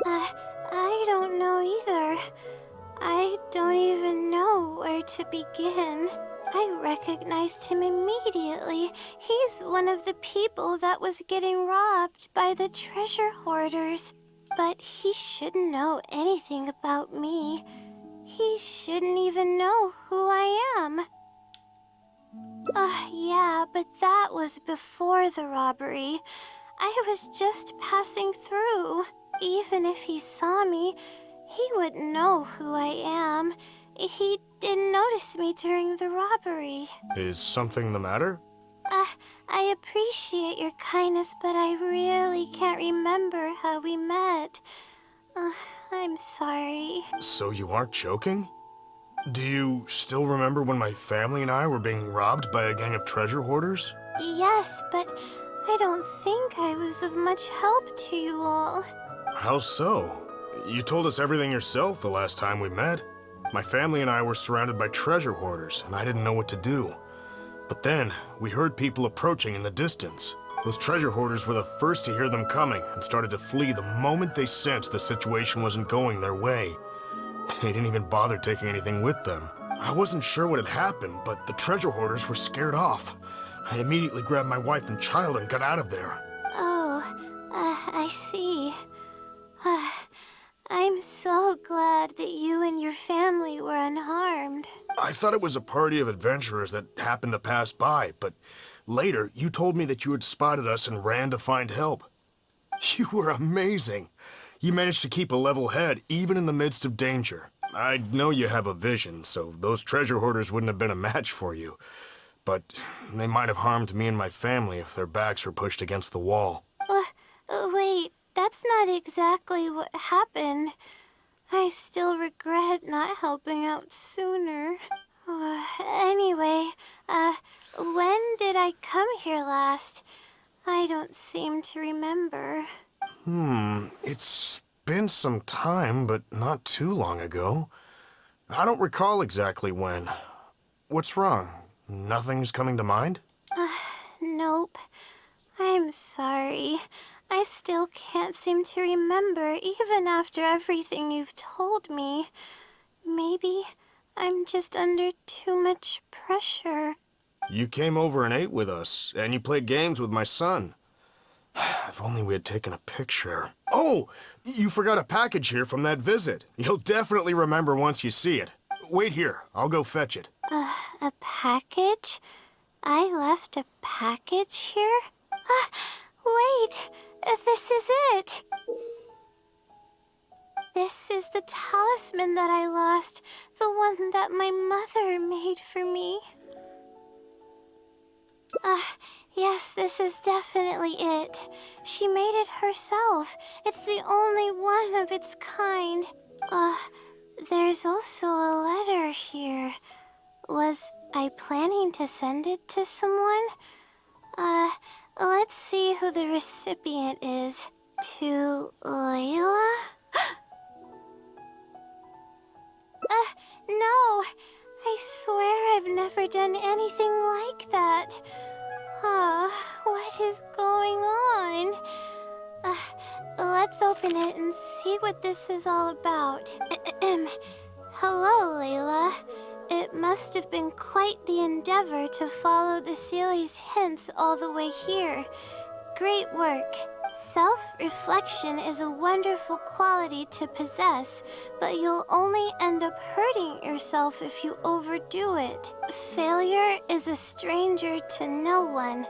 S6: I don't know either. I don't even know where to begin. I recognized him immediately. He's one of the people that was getting robbed by the treasure hoarders. But he shouldn't know anything about me. He shouldn't even know who I am. Yeah, but that was before the robbery. I was just passing through. Even if he saw me, he wouldn't know who I am. He didn't notice me during the robbery.
S8: Is something the matter?
S6: I appreciate your kindness, but I really can't remember how we met. I'm sorry.
S8: So you aren't joking? Do you still remember when my family and I were being robbed by a gang of treasure hoarders?
S6: Yes, but I don't think I was of much help to you all.
S8: How so? You told us everything yourself the last time we met. My family and I were surrounded by treasure hoarders, and I didn't know what to do. But then, we heard people approaching in the distance. Those treasure hoarders were the first to hear them coming and started to flee the moment they sensed the situation wasn't going their way. They didn't even bother taking anything with them. I wasn't sure what had happened, but the treasure hoarders were scared off. I immediately grabbed my wife and child and got out of there.
S6: I see. I'm so glad that you and your family were unharmed.
S8: I thought it was a party of adventurers that happened to pass by, but later you told me that you had spotted us and ran to find help. You were amazing. You managed to keep a level head even in the midst of danger. I know you have a vision, so those treasure hoarders wouldn't have been a match for you. But they might have harmed me and my family if their backs were pushed against the wall.
S6: Wait, that's not exactly what happened. I still regret not helping out sooner. Anyway, when did I come here last? I don't seem to remember.
S8: It's been some time, but not too long ago. I don't recall exactly when. What's wrong? Nothing's coming to mind?
S6: Nope. I'm sorry. I still can't seem to remember, even after everything you've told me. Maybe I'm just under too much pressure.
S8: You came over and ate with us, and you played games with my son. If only we had taken a picture. Oh, you forgot a package here from that visit. You'll definitely remember once you see it. Wait here, I'll go fetch it.
S6: A package? I left a package here? Wait! This is it! This is the talisman that I lost, the one that my mother made for me. Yes, this is definitely it. She made it herself. It's the only one of its kind. There's also a letter here. Was I planning to send it to someone? Let's see who the recipient is. To Layla? No! I swear I've never done anything like that. What is going on? Let's open it and see what this is all about. Hello, Layla. It must have been quite the endeavor to follow the Sealy's hints all the way here. Great work. Self-reflection is a wonderful quality to possess, but you'll only end up hurting yourself if you overdo it. Failure is a stranger to no one.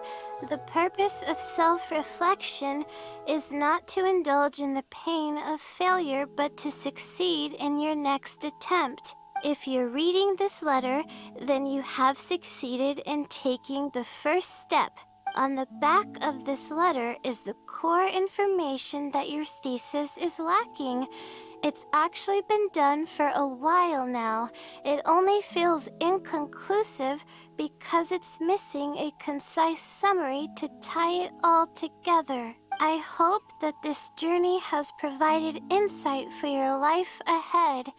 S6: The purpose of self-reflection is not to indulge in the pain of failure, but to succeed in your next attempt. If you're reading this letter, then you have succeeded in taking the first step. On the back of this letter is the core information that your thesis is lacking. It's actually been done for a while now. It only feels inconclusive because it's missing a concise summary to tie it all together. I hope that this journey has provided insight for your life ahead.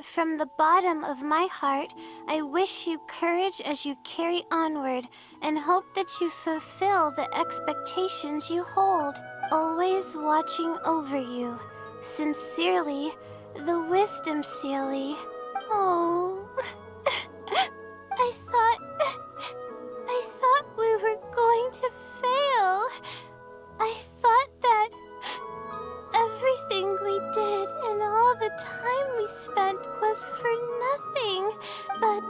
S6: From the bottom of my heart, I wish you courage as you carry onward and hope that you fulfill the expectations you hold, always watching over you. Sincerely, the Wisdom Sealy. Oh, I thought we were going to fail. I thought that everything we did and all the time we spent was for nothing, but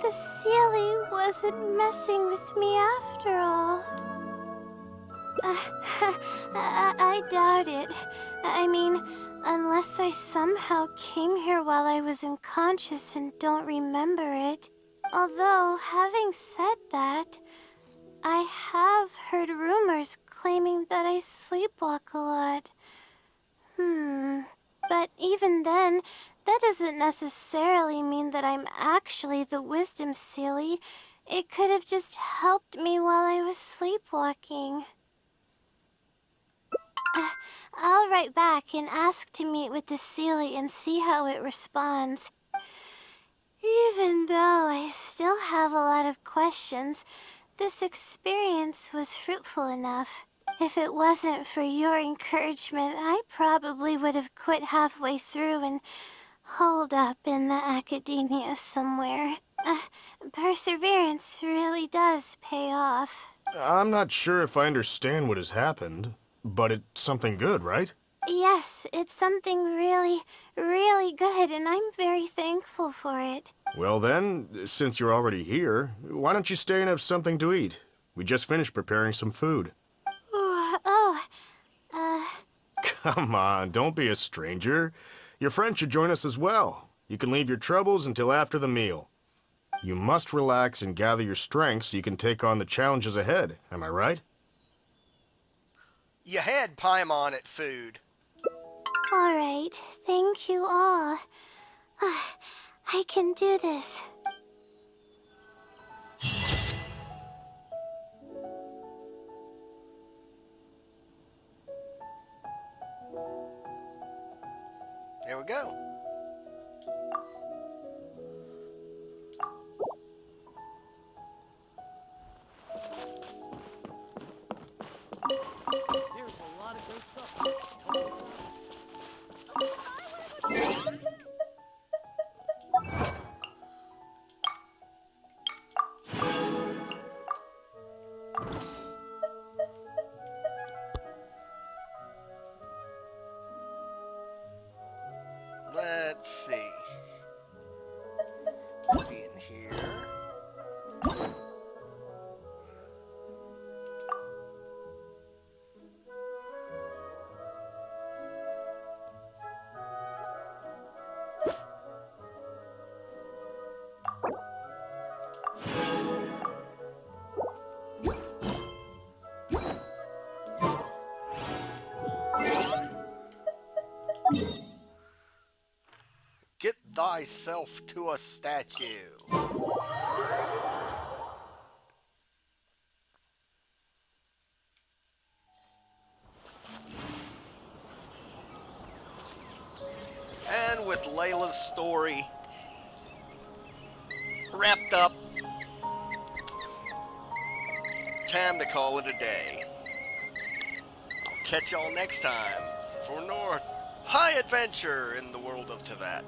S6: the Sealy wasn't messing with me after all. I doubt it. I mean, unless I somehow came here while I was unconscious and don't remember it. Although, having said that, I have heard rumors claiming that I sleepwalk a lot. But even then, that doesn't necessarily mean that I'm actually the Wisdom Sealy. It could have just helped me while I was sleepwalking. I'll write back and ask to meet with the Sealy and see how it responds. Even though I still have a lot of questions, this experience was fruitful enough. If it wasn't for your encouragement, I probably would have quit halfway through and holed up in the academia somewhere. Perseverance really does pay off.
S8: I'm not sure if I understand what has happened, but it's something good, right?
S6: Yes, it's something really, really good, and I'm very thankful for it.
S8: Well then, since you're already here, why don't you stay and have something to eat? We just finished preparing some food. Come on, don't be a stranger. Your friend should join us as well. You can leave your troubles until after the meal. You must relax and gather your strength so you can take on the challenges ahead, am I right?
S1: You had Paimon at food.
S6: All right, thank you all. I can do this.
S1: There we go.
S2: There's a lot of great stuff.
S1: Let's see. Be in here. Get thyself to a statue. And with Layla's story wrapped up, time to call it a day. I'll catch y'all next time for North high adventure in the world of Tevat.